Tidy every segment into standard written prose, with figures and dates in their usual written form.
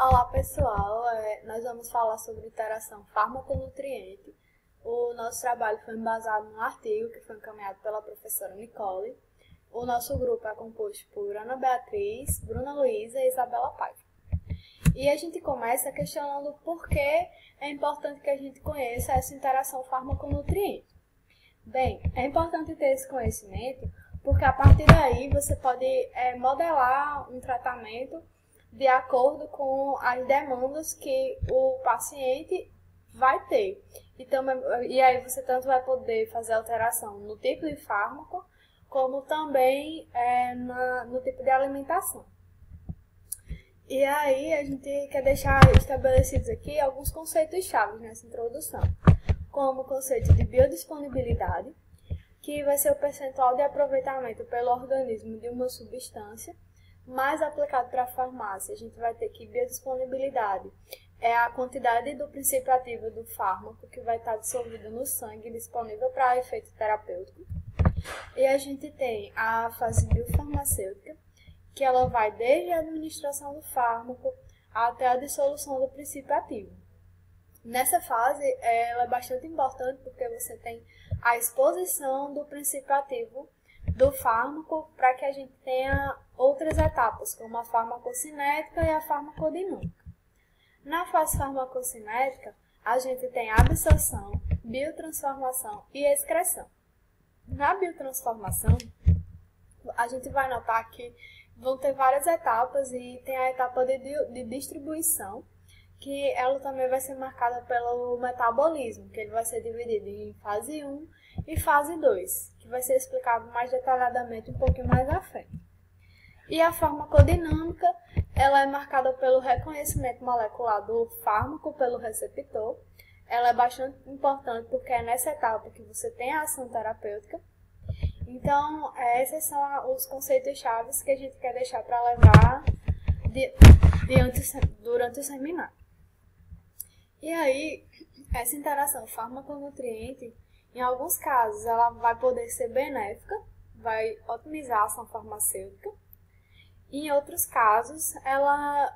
Olá pessoal, nós vamos falar sobre interação fármaco-nutriente. O nosso trabalho foi embasado num artigo que foi encaminhado pela professora Nicole. O nosso grupo é composto por Ana Beatriz, Bruna Luísa e Isabela Paiva. E a gente começa questionando por que é importante que a gente conheça essa interação fármaco-nutriente. Bem, é importante ter esse conhecimento porque a partir daí você pode modelar um tratamento de acordo com as demandas que o paciente vai ter. E aí você tanto vai poder fazer alteração no tipo de fármaco, como também no tipo de alimentação. E aí a gente quer deixar estabelecidos aqui alguns conceitos chaves nessa introdução, como o conceito de biodisponibilidade, que vai ser o percentual de aproveitamento pelo organismo de uma substância, mais aplicado para a farmácia. A gente vai ter que biodisponibilidade é a quantidade do princípio ativo do fármaco que vai estar dissolvido no sangue, disponível para efeito terapêutico. E a gente tem a fase biofarmacêutica, que ela vai desde a administração do fármaco até a dissolução do princípio ativo. Nessa fase, ela é bastante importante porque você tem a exposição do princípio ativo do fármaco para que a gente tenha outras etapas, como a farmacocinética e a farmacodinâmica. Na fase farmacocinética, a gente tem a absorção, biotransformação e excreção. Na biotransformação, a gente vai notar que vão ter várias etapas e tem a etapa de distribuição, que ela também vai ser marcada pelo metabolismo, que ele vai ser dividido em fase 1 e fase 2, que vai ser explicado mais detalhadamente um pouquinho mais à frente. E a farmacodinâmica, ela é marcada pelo reconhecimento molecular do fármaco pelo receptor. Ela é bastante importante porque é nessa etapa que você tem a ação terapêutica. Então, esses são os conceitos chaves que a gente quer deixar para levar durante o seminário. E aí, essa interação fármaco-nutriente, em alguns casos, ela vai poder ser benéfica, vai otimizar a ação farmacêutica. Em outros casos, ela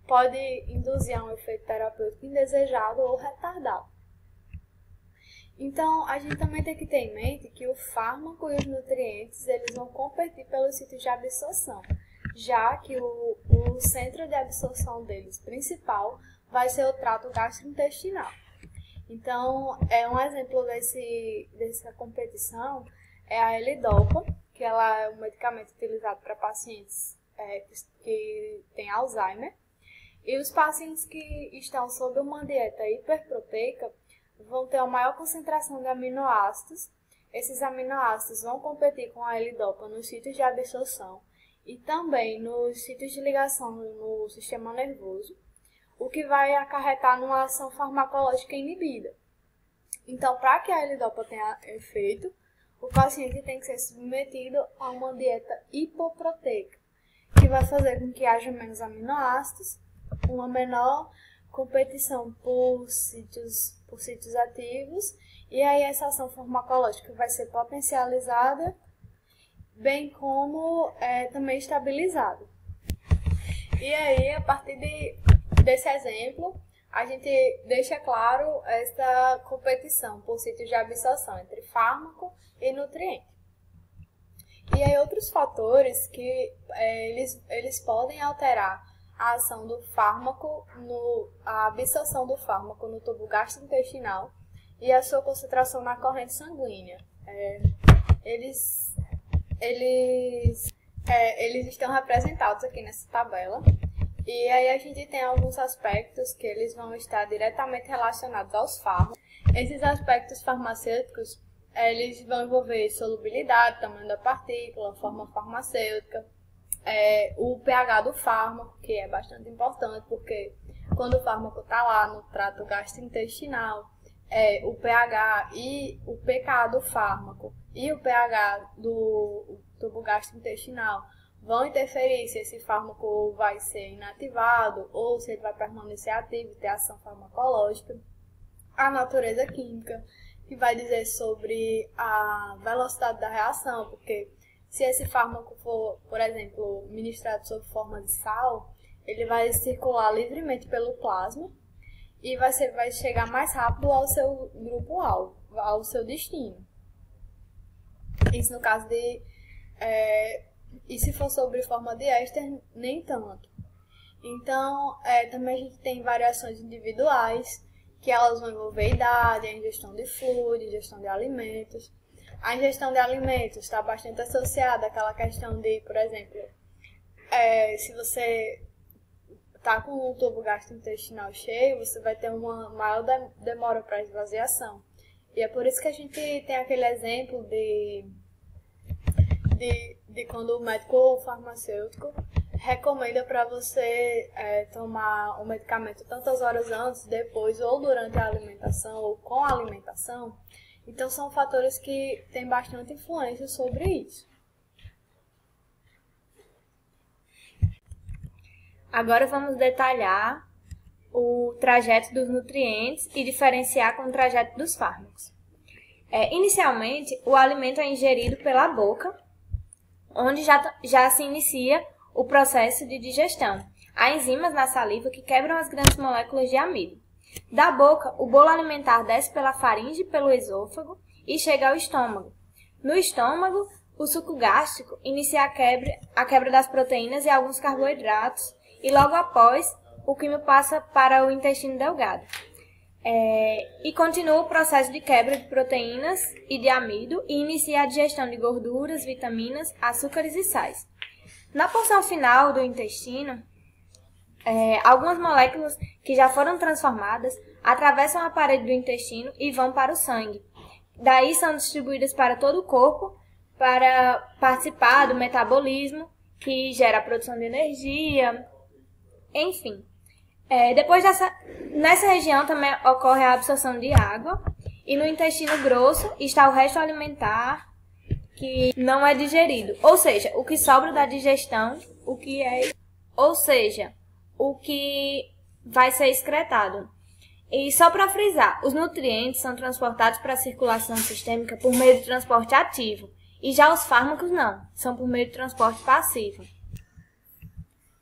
pode induzir a um efeito terapêutico indesejado ou retardado. Então, a gente também tem que ter em mente que o fármaco e os nutrientes eles vão competir pelos sítios de absorção, já que o centro de absorção deles principal vai ser o trato gastrointestinal. Então, um exemplo dessa competição é a L-Dopa, que ela é um medicamento utilizado para pacientes que têm Alzheimer. E os pacientes que estão sob uma dieta hiperproteica vão ter uma maior concentração de aminoácidos. Esses aminoácidos vão competir com a L-Dopa nos sítios de absorção e também nos sítios de ligação no sistema nervoso, o que vai acarretar numa ação farmacológica inibida. Então, para que a L-Dopa tenha efeito, o paciente tem que ser submetido a uma dieta hipoproteica, que vai fazer com que haja menos aminoácidos, uma menor competição por sítios ativos, e aí essa ação farmacológica vai ser potencializada, bem como também estabilizada. E aí, a partir desse exemplo, a gente deixa claro essa competição por sítios de absorção entre fármaco e nutriente. E aí outros fatores que eles podem alterar a ação do fármaco, a absorção do fármaco no tubo gastrointestinal e a sua concentração na corrente sanguínea. Eles estão representados aqui nessa tabela. E aí a gente tem alguns aspectos que eles vão estar diretamente relacionados aos fármacos. Esses aspectos farmacêuticos, eles vão envolver solubilidade, tamanho da partícula, forma farmacêutica, o pH do fármaco, que é bastante importante, porque quando o fármaco está lá no trato gastrointestinal, o pH e o pK do fármaco e o pH do tubo gastrointestinal vão interferir se esse fármaco vai ser inativado ou se ele vai permanecer ativo e ter ação farmacológica. A natureza química, que vai dizer sobre a velocidade da reação, porque se esse fármaco for, por exemplo, ministrado sob forma de sal, ele vai circular livremente pelo plasma e vai chegar mais rápido ao seu grupo-alvo, ao seu destino. Isso no caso de... e se for sobre forma de éster, nem tanto. Então, também a gente tem variações individuais, que elas vão envolver idade, a ingestão de fluido, ingestão de alimentos. A ingestão de alimentos está bastante associada àquela questão de, por exemplo, se você está com o tubo gastrointestinal cheio, você vai ter uma maior demora para esvaziação. E é por isso que a gente tem aquele exemplo de quando o médico ou o farmacêutico recomenda para você tomar o medicamento tantas horas antes, depois ou durante a alimentação ou com a alimentação. Então são fatores que têm bastante influência sobre isso. Agora vamos detalhar o trajeto dos nutrientes e diferenciar com o trajeto dos fármacos. Inicialmente, o alimento é ingerido pela boca, onde já se inicia o processo de digestão. Há enzimas na saliva que quebram as grandes moléculas de amido. Da boca, o bolo alimentar desce pela faringe e pelo esôfago e chega ao estômago. No estômago, o suco gástrico inicia a quebra das proteínas e alguns carboidratos, e logo após, o quimo passa para o intestino delgado. E continua o processo de quebra de proteínas e de amido e inicia a digestão de gorduras, vitaminas, açúcares e sais. Na porção final do intestino, algumas moléculas que já foram transformadas atravessam a parede do intestino e vão para o sangue. Daí são distribuídas para todo o corpo para participar do metabolismo, que gera a produção de energia, enfim. Nessa região também ocorre a absorção de água e no intestino grosso está o resto alimentar que não é digerido, ou seja, o que sobra da digestão, o que vai ser excretado. E só para frisar, os nutrientes são transportados para a circulação sistêmica por meio de transporte ativo, e já os fármacos não, são por meio de transporte passivo.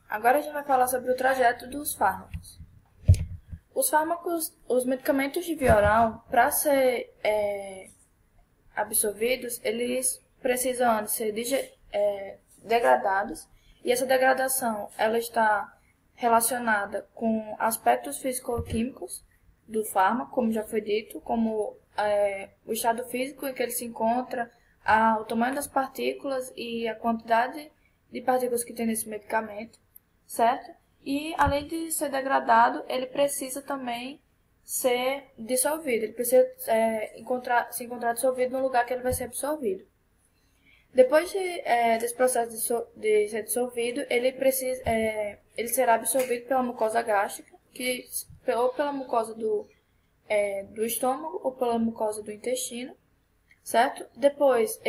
Agora a gente vai falar sobre o trajeto dos fármacos. Os medicamentos de via oral, para ser absorvidos, eles precisam antes ser degradados, e essa degradação ela está relacionada com aspectos físico-químicos do fármaco, como já foi dito, como o estado físico em que ele se encontra, o tamanho das partículas e a quantidade de partículas que tem nesse medicamento, certo? E além de ser degradado, ele precisa também ser dissolvido, ele precisa se encontrar dissolvido no lugar que ele vai ser absorvido. Depois desse processo de ser dissolvido, ele será absorvido pela mucosa gástrica, ou pela mucosa do estômago ou pela mucosa do intestino, certo? Depois,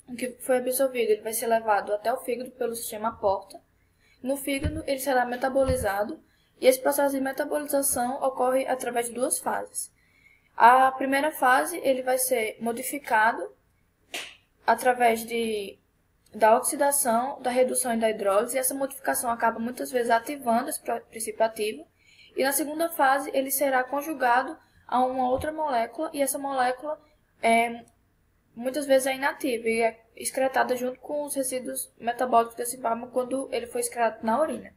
o que foi absorvido, ele vai ser levado até o fígado pelo sistema porta. No fígado, ele será metabolizado, e esse processo de metabolização ocorre através de duas fases. A primeira fase, ele vai ser modificado através da oxidação, da redução e da hidrólise, e essa modificação acaba muitas vezes ativando esse princípio ativo. E na segunda fase, ele será conjugado a uma outra molécula, e essa molécula muitas vezes é inativa e é excretada junto com os resíduos metabólicos desse fármaco quando ele foi excretado na urina,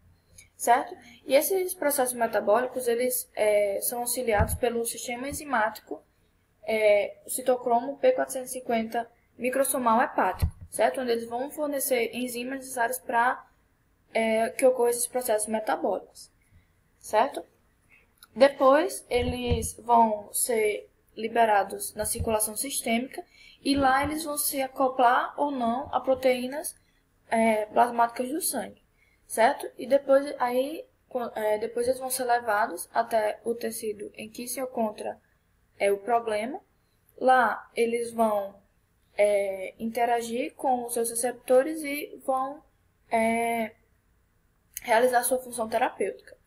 certo? E esses processos metabólicos, eles são auxiliados pelo sistema enzimático, o citocromo P450 microsomal hepático, certo? Onde eles vão fornecer enzimas necessárias para que ocorram esses processos metabólicos, certo? Depois, eles vão ser liberados na circulação sistêmica e lá eles vão se acoplar ou não a proteínas plasmáticas do sangue, certo? E depois eles vão ser levados até o tecido em que se encontra o problema. Lá eles vão interagir com os seus receptores e vão realizar sua função terapêutica.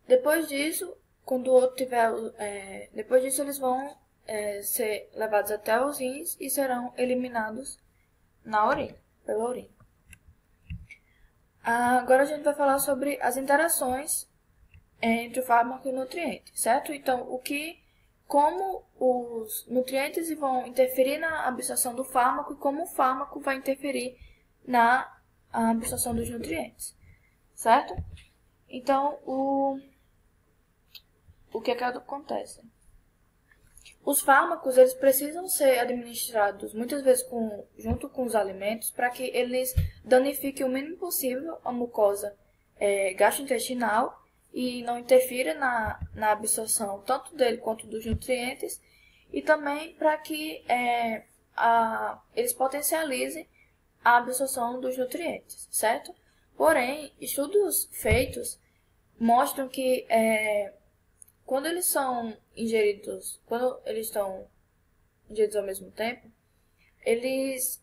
Depois disso, eles vão ser levados até os rins e serão eliminados pela urina. Agora a gente vai falar sobre as interações entre o fármaco e o nutriente, certo? Então, como os nutrientes vão interferir na absorção do fármaco e como o fármaco vai interferir na absorção dos nutrientes, certo? Então, o que acontece? Os fármacos, eles precisam ser administrados muitas vezes junto com os alimentos para que eles danifiquem o mínimo possível a mucosa gastrointestinal e não interfira na absorção tanto dele quanto dos nutrientes, e também para que eles potencializem a absorção dos nutrientes, certo? Porém, estudos feitos mostram que quando eles estão ingeridos ao mesmo tempo, eles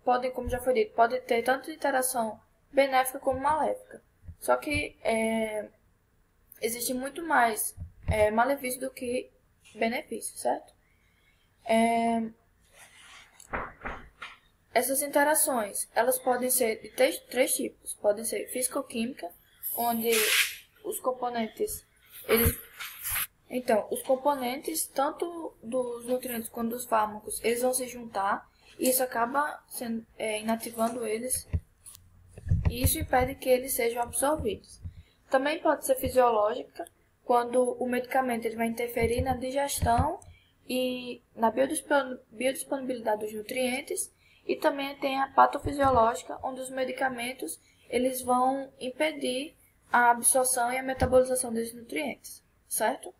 podem, como já foi dito, podem ter tanto interação benéfica como maléfica. Só que existe muito mais malefício do que benefício, certo? Essas interações, elas podem ser de três tipos. Podem ser físico-química, onde os componentes, os componentes, tanto dos nutrientes quanto dos fármacos, eles vão se juntar, e isso acaba inativando eles, e isso impede que eles sejam absorvidos. Também pode ser fisiológica, quando o medicamento ele vai interferir na digestão e na biodisponibilidade dos nutrientes, e também tem a patofisiológica, onde os medicamentos eles vão impedir a absorção e a metabolização desses nutrientes, certo?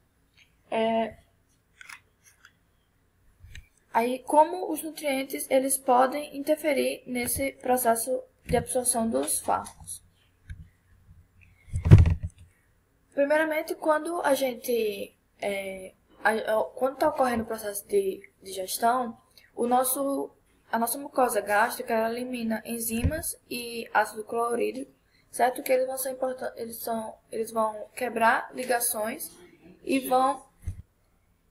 Aí, como os nutrientes eles podem interferir nesse processo de absorção dos fármacos? Primeiramente, quando a gente quando está ocorrendo o processo de digestão, a nossa mucosa gástrica ela elimina enzimas e ácido clorídrico, certo? Que eles vão ser eles vão quebrar ligações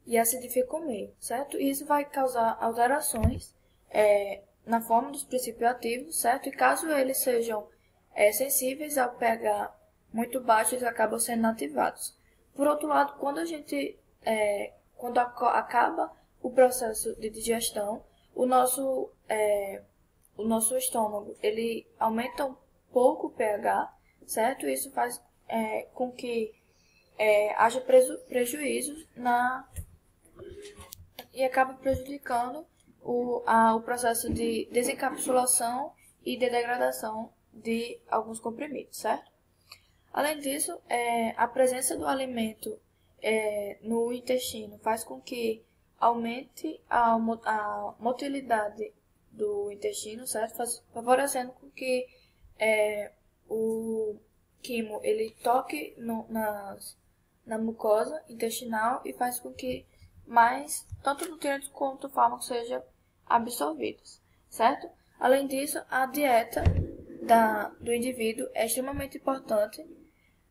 e acidificar o meio, certo? E isso vai causar alterações na forma dos princípios ativos, certo? E caso eles sejam sensíveis ao pH muito baixo, eles acabam sendo inativados. Por outro lado, quando acaba o processo de digestão, o nosso estômago ele aumenta um pouco o pH, certo? Isso faz com que haja prejuízos e acaba prejudicando o processo de desencapsulação e de degradação de alguns comprimidos, certo? Além disso, a presença do alimento no intestino faz com que aumente a motilidade do intestino, certo? Favorecendo com que o quimo ele toque na mucosa intestinal e faz com que tanto nutrientes quanto fármacos sejam absorvidos, certo? Além disso, a dieta do indivíduo é extremamente importante,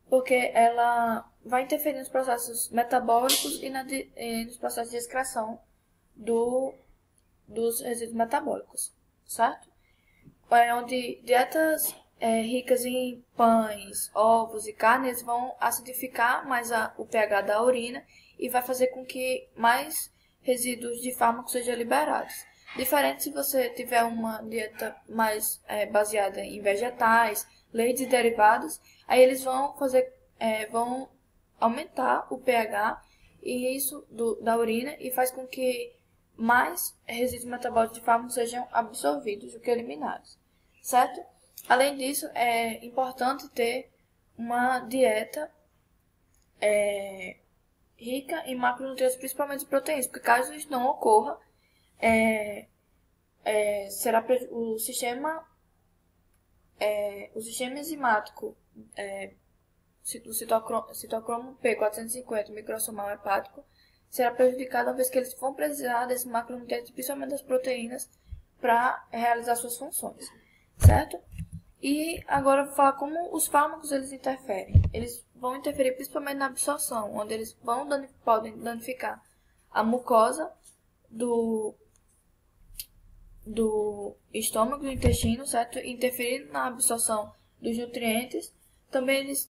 porque ela vai interferir nos processos metabólicos e nos processos de excreção dos resíduos metabólicos, certo? Onde dietas ricas em pães, ovos e carnes vão acidificar mais o pH da urina e vai fazer com que mais resíduos de fármacos sejam liberados. Diferente se você tiver uma dieta mais baseada em vegetais, leites e derivados, aí eles vão aumentar o pH e isso da urina e faz com que mais resíduos metabólicos de fármacos sejam absorvidos do que eliminados, certo? Além disso, é importante ter uma dieta rica em macronutrientes, principalmente proteínas, porque caso isso não ocorra, o sistema enzimático do citocromo P450 microsomal hepático será prejudicado, uma vez que eles vão precisar desses macronutrientes, principalmente das proteínas, para realizar suas funções, certo? E agora eu vou falar como os fármacos eles interferem. Eles vão interferir principalmente na absorção, onde eles podem danificar a mucosa do estômago, do intestino, certo? Interferir na absorção dos nutrientes. Também eles